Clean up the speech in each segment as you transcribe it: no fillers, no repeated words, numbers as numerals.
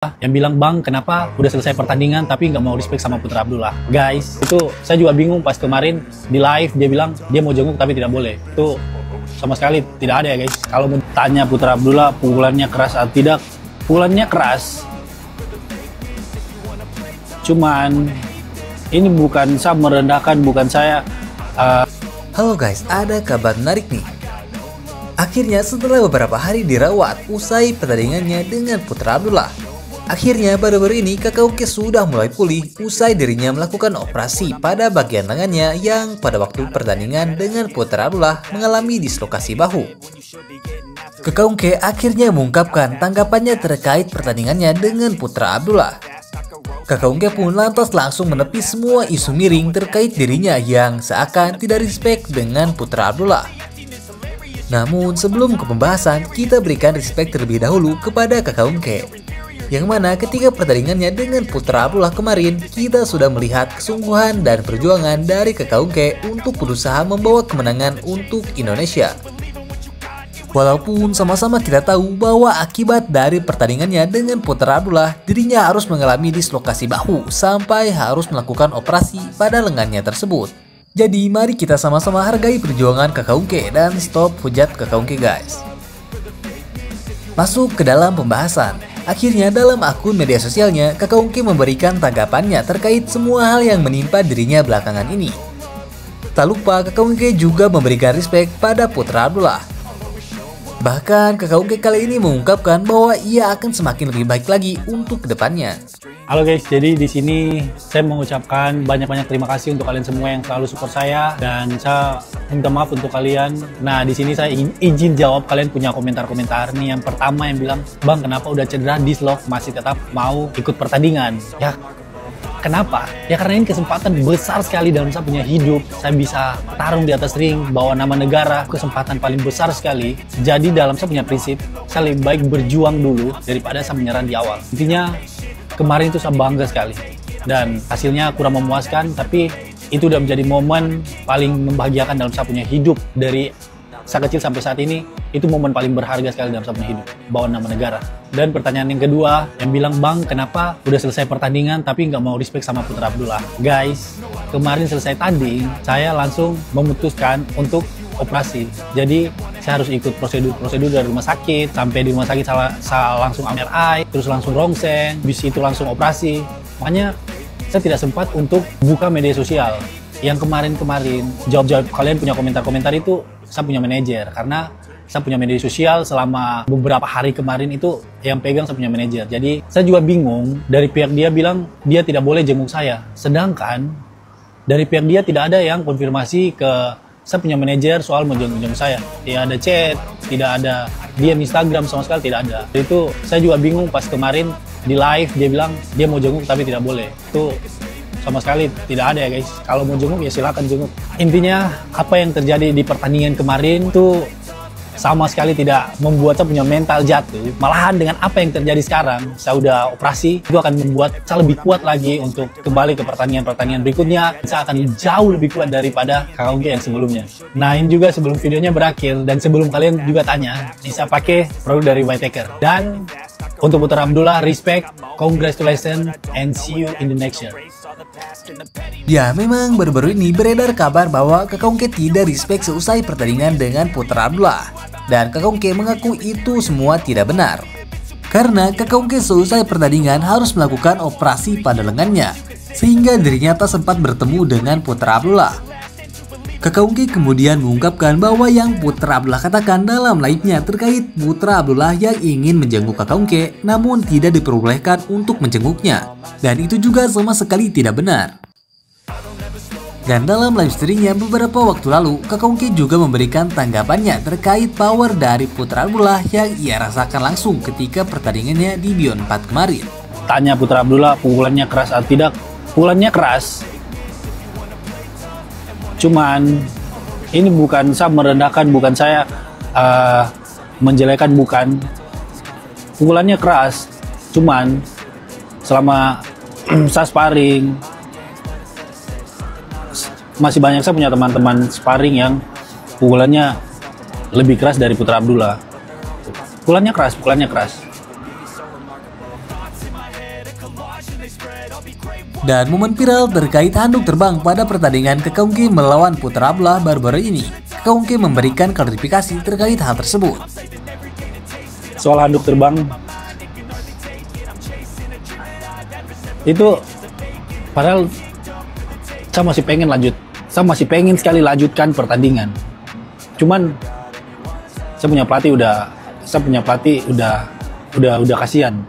yang bilang, "Bang, kenapa udah selesai pertandingan tapi nggak mau respect sama Putra Abdullah?" Guys, itu saya juga bingung pas kemarin di live dia bilang dia mau jenguk tapi tidak boleh. Itu sama sekali tidak ada ya guys. Kalau mau tanya Putra Abdullah pukulannya keras atau tidak, pukulannya keras. Cuman ini bukan saya merendahkan, bukan saya Halo guys, ada kabar menarik nih. Akhirnya setelah beberapa hari dirawat usai pertandingannya dengan Putra Abdullah, akhirnya baru-baru ini Kakak Ungke sudah mulai pulih usai dirinya melakukan operasi pada bagian tangannya yang pada waktu pertandingan dengan Putra Abdullah mengalami dislokasi bahu. Kakak Ungke akhirnya mengungkapkan tanggapannya terkait pertandingannya dengan Putra Abdullah. Kakak Ungke pun lantas langsung menepis semua isu miring terkait dirinya yang seakan tidak respect dengan Putra Abdullah. Namun sebelum ke pembahasan, kita berikan respect terlebih dahulu kepada Kakak Ungke, yang mana ketika pertandingannya dengan Putra Abdullah kemarin, kita sudah melihat kesungguhan dan perjuangan dari Kakak Ungke untuk berusaha membawa kemenangan untuk Indonesia. Walaupun sama-sama kita tahu bahwa akibat dari pertandingannya dengan Putra Abdullah, dirinya harus mengalami dislokasi bahu sampai harus melakukan operasi pada lengannya tersebut. Jadi mari kita sama-sama hargai perjuangan Kakak Ungke dan stop hujat Kakak Ungke guys. Masuk ke dalam pembahasan. Akhirnya dalam akun media sosialnya, Kakak Ungke memberikan tanggapannya terkait semua hal yang menimpa dirinya belakangan ini. Tak lupa Kakak Ungke juga memberikan respect pada Putra Abdullah. Bahkan Kakak Ungke kali ini mengungkapkan bahwa ia akan semakin lebih baik lagi untuk kedepannya. Halo guys, jadi di sini saya mengucapkan banyak-banyak terima kasih untuk kalian semua yang selalu support saya, dan saya minta maaf untuk kalian. Nah, di sini saya izin jawab kalian punya komentar-komentar nih. Yang pertama yang bilang, "Bang, kenapa udah cedera dislok masih tetap mau ikut pertandingan?" Ya, kenapa? Ya karena ini kesempatan besar sekali dalam saya punya hidup. Saya bisa tarung di atas ring, bawa nama negara, kesempatan paling besar sekali. Jadi dalam saya punya prinsip, saya lebih baik berjuang dulu daripada saya menyerah di awal. Intinya kemarin itu saya bangga sekali dan hasilnya kurang memuaskan, tapi itu udah menjadi momen paling membahagiakan dalam saya punya hidup. Dari saya kecil sampai saat ini, itu momen paling berharga sekali dalam saya punya hidup, bawa nama negara. Dan pertanyaan yang kedua yang bilang, "Bang, kenapa udah selesai pertandingan tapi nggak mau respect sama Putra Abdullah?" Guys, kemarin selesai tanding, saya langsung memutuskan untuk operasi. Jadi saya harus ikut prosedur dari rumah sakit. Sampai di rumah sakit saya langsung MRI, terus langsung rongseng, habis itu langsung operasi. Makanya saya tidak sempat untuk buka media sosial. Yang kemarin jawab kalian punya komentar-komentar itu, saya punya manajer, karena saya punya media sosial selama beberapa hari kemarin itu yang pegang saya punya manajer. Jadi saya juga bingung, dari pihak dia bilang dia tidak boleh jenguk saya, sedangkan dari pihak dia tidak ada yang konfirmasi ke saya punya manajer soal mau jenguk saya. Tidak ada chat, tidak ada DM Instagram, sama sekali tidak ada. Itu saya juga bingung pas kemarin di live dia bilang dia mau jenguk tapi tidak boleh. Itu sama sekali tidak ada ya guys. Kalau mau jenguk ya silakan jenguk. Intinya apa yang terjadi di pertandingan kemarin itu sama sekali tidak membuat saya punya mental jatuh. Malahan dengan apa yang terjadi sekarang, saya udah operasi, itu akan membuat saya lebih kuat lagi untuk kembali ke pertandingan-pertandingan berikutnya. Saya akan jauh lebih kuat daripada Kakak Ungke yang sebelumnya. Nah, ini juga sebelum videonya berakhir dan sebelum kalian juga tanya, ini saya pakai produk dari Whitaker. Dan untuk Putra Abdullah, respect, congratulations, and see you in the next year. Ya, memang baru-baru ini beredar kabar bahwa Kakak Ungke tidak respect seusai pertandingan dengan Putra Abdullah. Dan Kakak Ungke mengaku itu semua tidak benar. Karena Kakak Ungke seusai pertandingan harus melakukan operasi pada lengannya, sehingga dirinya tak sempat bertemu dengan Putra Abdullah. Kakak Ungke kemudian mengungkapkan bahwa yang Putra Abdullah katakan dalam live-nya terkait Putra Abdullah yang ingin menjenguk Kakak Ungke, namun tidak diperbolehkan untuk menjenguknya. Dan itu juga sama sekali tidak benar. Dan dalam live streamingnya beberapa waktu lalu, Kakak Ungke juga memberikan tanggapannya terkait power dari Putra Abdullah yang ia rasakan langsung ketika pertandingannya di Beyond 4 kemarin. Tanya Putra Abdullah pukulannya keras atau tidak? Pukulannya keras. Cuman ini bukan saya merendahkan, bukan saya menjelekan, bukan. Pukulannya keras. Cuman selama saya sparring, masih banyak saya punya teman-teman sparring yang pukulannya lebih keras dari Putra Abdullah. Pukulannya keras. Dan momen viral terkait handuk terbang pada pertandingan Kakaungke melawan Putra Abdullah baru-baru ini, Kakaungke memberikan klarifikasi terkait hal tersebut. Soal handuk terbang, itu padahal saya masih pengen lanjut, saya masih pengen sekali lanjutkan pertandingan. Cuman saya punya pelatih udah kasihan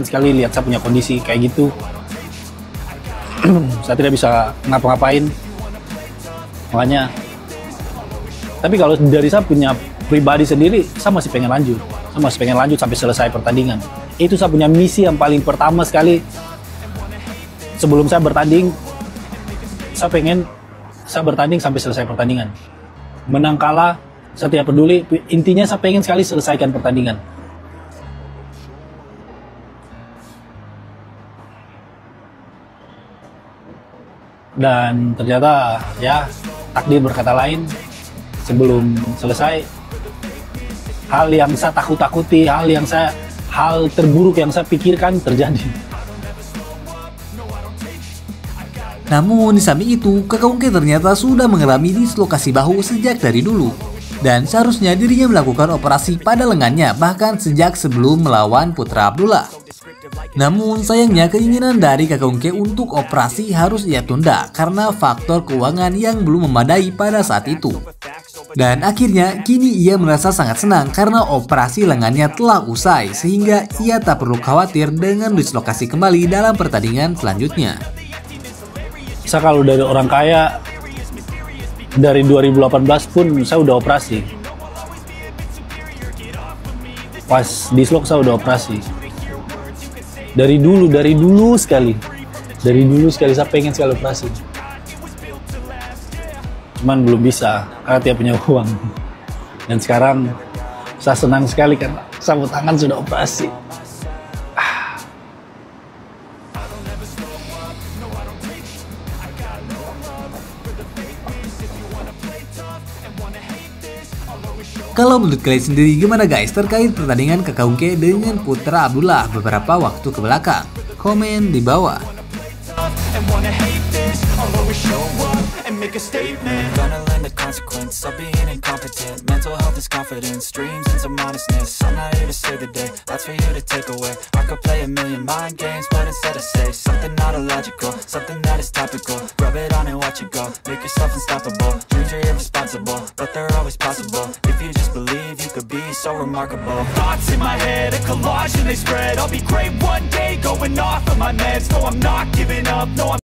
sekali lihat saya punya kondisi kayak gitu. Saya tidak bisa ngapa-ngapain. Makanya, tapi kalau dari saya punya pribadi sendiri, saya masih pengen lanjut sampai selesai pertandingan. Itu saya punya misi yang paling pertama sekali. Sebelum saya bertanding, saya bertanding sampai selesai pertandingan. Menang kalah, saya tidak peduli. Intinya saya pengen sekali selesaikan pertandingan. Dan ternyata ya takdir berkata lain. Sebelum selesai, hal yang saya takut-takuti, hal terburuk yang saya pikirkan terjadi. Namun di samping itu, Kakaungke ternyata sudah mengalami dislokasi bahu sejak dari dulu. Dan seharusnya dirinya melakukan operasi pada lengannya bahkan sejak sebelum melawan Putra Abdullah. Namun sayangnya keinginan dari Kakaungke untuk operasi harus ia tunda karena faktor keuangan yang belum memadai pada saat itu. Dan akhirnya kini ia merasa sangat senang karena operasi lengannya telah usai sehingga ia tak perlu khawatir dengan dislokasi kembali dalam pertandingan selanjutnya. Saya kalau dari orang kaya, dari 2018 pun saya udah operasi. Pas dislok saya udah operasi. Dari dulu sekali saya pengen sekali operasi. Cuman belum bisa karena tidak punya uang. Dan sekarang saya senang sekali karena sapu tangan sudah operasi. Kalau menurut kalian sendiri gimana guys terkait pertandingan Kakaungke dengan Putra Abdullah beberapa waktu ke belakang? Komen di bawah. So remarkable. Thoughts in my head, a collage and they spread. I'll be great one day, going off of my meds. No, I'm not giving up, no, I'm